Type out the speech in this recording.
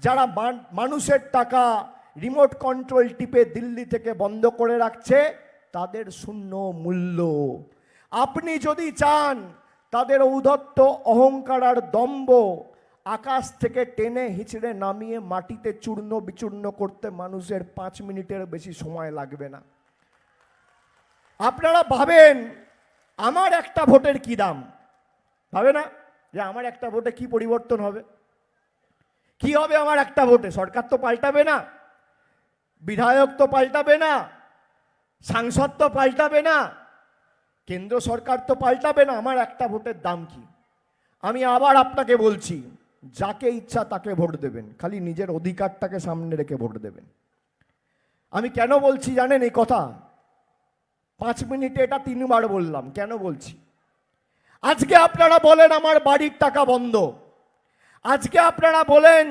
যারা মানুষের টাকা রিমোট কন্ট্রোল টিপে দিল্লি থেকে বন্ধ করে রাখছে, তাদের শূন্য মূল্য। আপনি যদি চান তাদের ঔদ্ধত্য, অহংকার আর দম্ভ আকাশ থেকে টেনে হিঁচড়ে নামিয়ে মাটিতে চূর্ণ বিচূর্ণ করতে মানুষের 5 মিনিটের বেশি সময় লাগবে না। আপনারা ভাবেন আমার একটা ভোটের কি দাম? ভাবে না যে আমার একটা ভোটে কি পরিবর্তন হবে? কি হবে আমার একটা ভোটে? সরকার তো পাল্টাবে না, বিধায়ক তো পাল্টাবে না, সাংসদ তো পাল্টাবে না, কেন্দ্র সরকার তো পাল্টাবে না। আমার একটা ভোটের দাম কি? আমি আবার আপনাকে বলছি, যাকে ইচ্ছা তাকে ভোট দেবেন, খালি নিজের অধিকারটাকে সামনে রেখে ভোট দেবেন। আমি কেন বলছি জানেন এই কথা? 5 মিনিটে এটা 3 বার বললাম। কেন বলছি? আজকে আপনারা বলেন আমার বাড়ির টাকা বন্ধ, আজকে আপনারা বলেন